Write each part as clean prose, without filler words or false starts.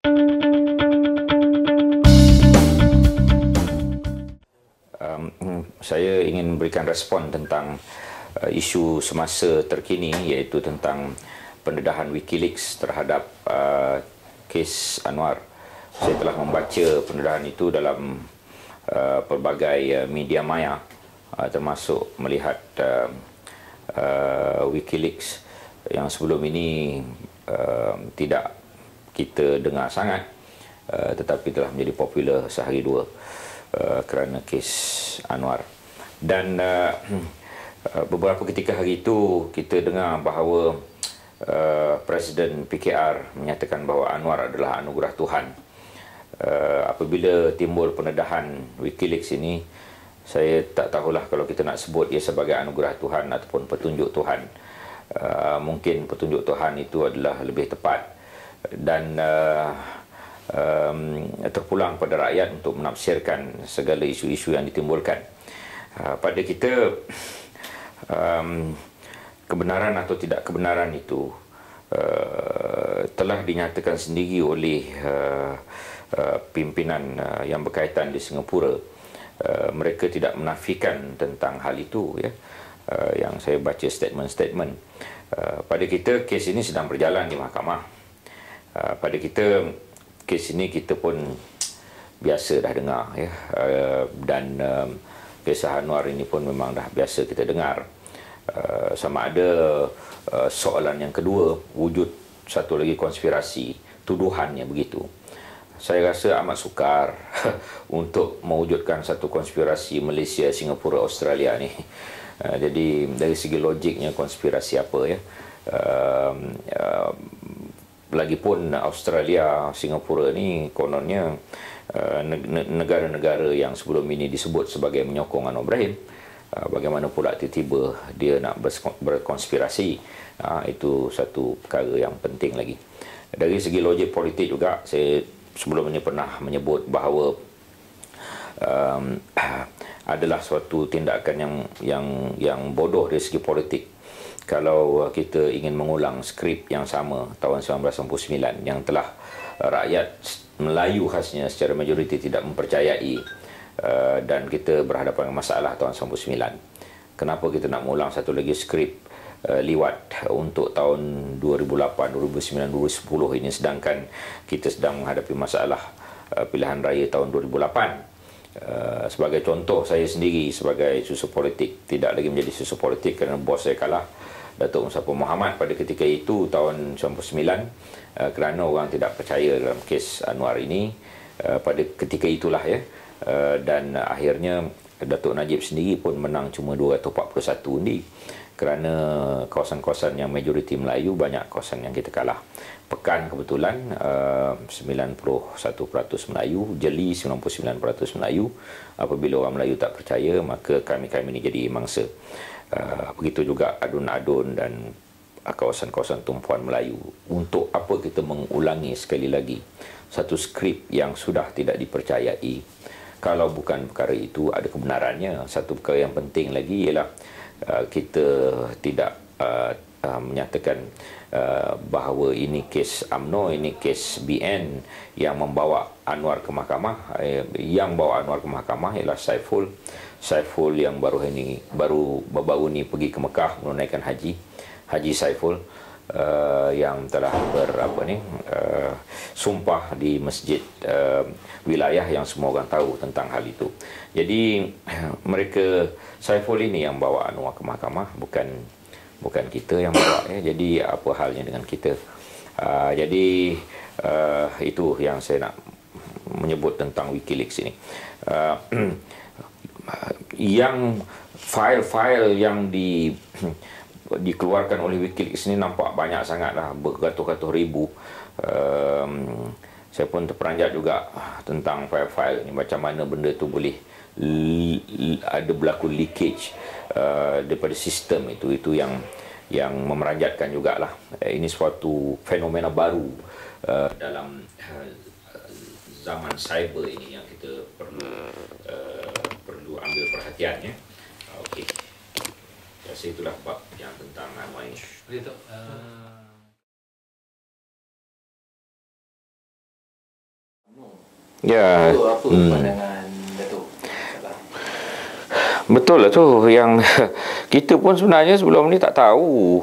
Saya ingin memberikan respon tentang isu semasa terkini, iaitu tentang pendedahan Wikileaks terhadap kes Anwar. Saya telah membaca pendedahan itu dalam pelbagai media maya, termasuk melihat Wikileaks yang sebelum ini tidak kita dengar sangat, tetapi telah menjadi popular sehari dua kerana kes Anwar. Dan beberapa ketika hari itu kita dengar bahawa Presiden PKR menyatakan bahawa Anwar adalah anugerah Tuhan. Apabila timbul pendedahan Wikileaks ini, saya tak tahulah kalau kita nak sebut ia sebagai anugerah Tuhan ataupun petunjuk Tuhan. Mungkin petunjuk Tuhan itu adalah lebih tepat, dan terpulang pada rakyat untuk menafsirkan segala isu-isu yang ditimbulkan. Pada kita, kebenaran atau tidak kebenaran itu telah dinyatakan sendiri oleh pimpinan yang berkaitan di Singapura. Mereka tidak menafikan tentang hal itu, ya. Yang saya baca statement-statement. Pada kita, kes ini sedang berjalan di mahkamah. Pada kita, kes ini kita pun biasa dah dengar, ya. Dan kisah Anwar ini pun memang dah biasa kita dengar. Sama ada soalan yang kedua, wujud satu lagi konspirasi, tuduhannya begitu. Saya rasa amat sukar untuk mewujudkan satu konspirasi Malaysia, Singapura, Australia ni. Jadi dari segi logiknya konspirasi apa, ya. Lagipun Australia, Singapura ni kononnya negara-negara yang sebelum ini disebut sebagai menyokong Anwar Ibrahim. Bagaimana pula tiba-tiba dia nak berkonspirasi? Itu satu perkara yang penting lagi. Dari segi logik politik juga, saya sebelum ini pernah menyebut bahawa adalah suatu tindakan yang bodoh dari segi politik kalau kita ingin mengulang skrip yang sama tahun 1999 yang telah rakyat Melayu khasnya secara majoriti tidak mempercayai, dan kita berhadapan dengan masalah tahun 1999. Kenapa kita nak mengulang satu lagi skrip liwat untuk tahun 2008, 2009, 2010 ini, sedangkan kita sedang menghadapi masalah pilihan raya tahun 2008. Sebagai contoh, saya sendiri sebagai susu politik tidak lagi menjadi susu politik kerana bos saya kalah, Datuk Mustafa Mohamad, pada ketika itu tahun 1999, kerana orang tidak percaya dalam kes Anwar ini. Pada ketika itulah, ya. Dan akhirnya Datuk Najib sendiri pun menang cuma 241 undi, kerana kawasan-kawasan yang majoriti Melayu, banyak kawasan yang kita kalah. Pekan kebetulan 91% Melayu, Jeli 99% Melayu. Apabila orang Melayu tak percaya, maka kami ini jadi mangsa. Begitu juga adun-adun dan kawasan-kawasan tumpuan Melayu. Untuk apa kita mengulangi sekali lagi satu skrip yang sudah tidak dipercayai? Kalau bukan perkara itu ada kebenarannya. Satu perkara yang penting lagi ialah kita tidak menyatakan bahawa ini kes UMNO, ini kes BN yang membawa Anwar ke mahkamah. Yang bawa Anwar ke mahkamah ialah Saiful yang baru ini pergi ke Mekah menunaikan Haji Saiful, yang telah sumpah di masjid wilayah yang semua orang tahu tentang hal itu. Jadi Saiful ini yang bawa Anwar ke mahkamah, bukan kita yang bawa, ya. Jadi apa halnya dengan kita? Jadi itu yang saya nak menyebut tentang Wikileaks ini. Yang file-file yang dikeluarkan oleh Wikileaks ini nampak banyak sangatlah, beratus-ratus ribu. Saya pun terperanjat juga tentang file-file ini, macam mana benda itu boleh ada berlaku leakage daripada sistem itu yang memeranjatkan jugalah. Ini suatu fenomena baru dalam zaman cyber ini yang kita perlu ambil perhatian, ya. Okey. Saya itulah bab yang tentang Anwar ini. Begitu. Ya. Apa pandangan Datuk? Betul lah tu, yang kita pun sebenarnya sebelum ni tak tahu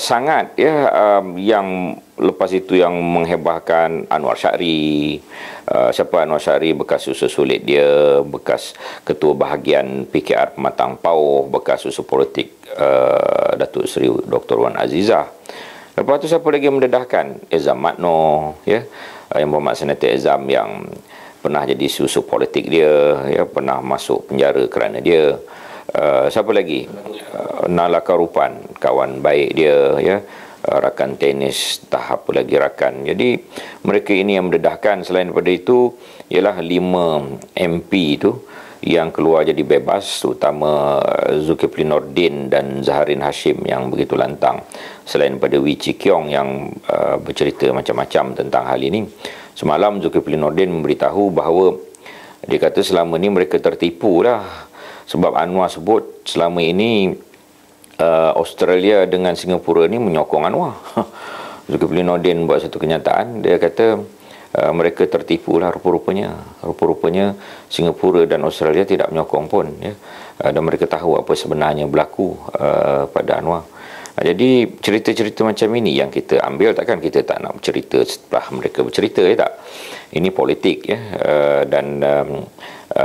sangat ya, yang lepas itu yang menghebahkan Anwar Syahri. Siapa Anwar Syahri? Bekas usus sulit dia, bekas ketua bahagian PKR Pematang Pauh, bekas usus politik Datuk Seri Dr. Wan Azizah. Lepas tu siapa lagi yang mendedahkan? Ezam Matno, ya, yang berhormat Senator Ezam, yang pernah jadi susu politik dia, ya, pernah masuk penjara kerana dia. Siapa lagi? Nala Karupan, kawan baik dia, ya, rakan tenis, tahap apa lagi rakan. Jadi mereka ini yang mendedahkan. Selain daripada itu, ialah 5 MP itu yang keluar jadi bebas, terutama Zulkifli Nordin dan Zaharin Hashim yang begitu lantang. Selain daripada Wee Chi Kiong yang bercerita macam-macam tentang hal ini. Semalam Zulkifli Nordin memberitahu bahawa dia kata selama ini mereka tertipu lah, sebab Anwar sebut selama ini Australia dengan Singapura ni menyokong Anwar. Zulkifli Nordin buat satu kenyataan, dia kata mereka tertipu lah rupa-rupanya Singapura dan Australia tidak menyokong pun, ya. Dan mereka tahu apa sebenarnya berlaku pada Anwar. Jadi cerita-cerita macam ini yang kita ambil, takkan kita tak nak bercerita setelah mereka bercerita, ya tak? Ini politik, ya. Dan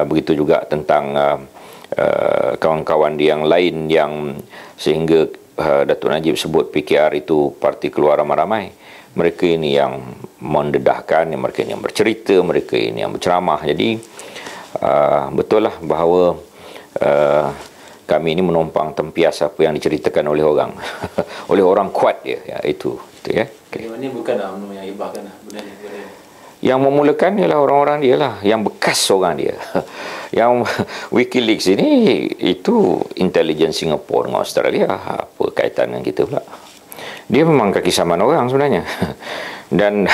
begitu juga tentang kawan-kawan yang lain yang sehingga Datuk Najib sebut PKR itu parti keluar ramai-ramai. Mereka ini yang mendedahkan, mereka ini yang bercerita, mereka ini yang berceramah. Jadi betul lah bahawa kami ini menumpang tempias apa yang diceritakan oleh orang oleh orang kuat dia, ya, itu ya. Bagaimana bukan UMNO yang ibahkan benda ni. Yang memulakan ialah orang-orang dia lah, yang bekas orang dia. Yang WikiLeaks ini itu intelijen Singapura dengan Australia, apa kaitan dengan kita pula? Dia memang kaki saman orang sebenarnya. Dan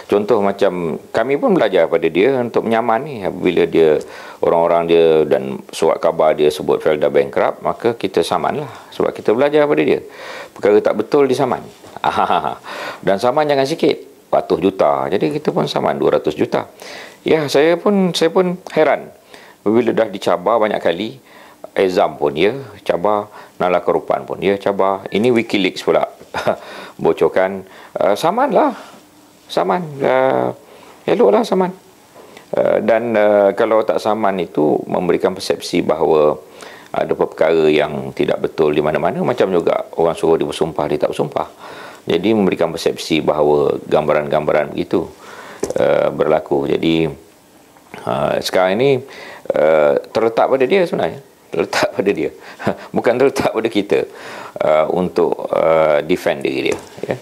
contoh macam kami pun belajar pada dia untuk menyaman ni. Bila dia, orang-orang dia dan surat khabar dia sebut Felda bankrupt, maka kita saman lah. Sebab kita belajar pada dia. Perkara tak betul disaman. Dan saman jangan sikit, 100 juta. Jadi kita pun saman 200 juta. Ya, saya pun heran. Bila dah dicabar banyak kali, Ezam pun dia cabar, Nala Karupan pun dia cabar. Ini WikiLeaks pula bocorkan. Saman lah. Saman. Eloklah saman. Dan kalau tak saman itu memberikan persepsi bahawa ada perkara yang tidak betul di mana-mana. Macam juga orang suruh dia bersumpah, dia tak bersumpah. Jadi memberikan persepsi bahawa gambaran-gambaran begitu berlaku. Jadi sekarang ini terletak pada dia sebenarnya. Terletak pada dia. Bukan terletak pada kita untuk defend diri dia, ya.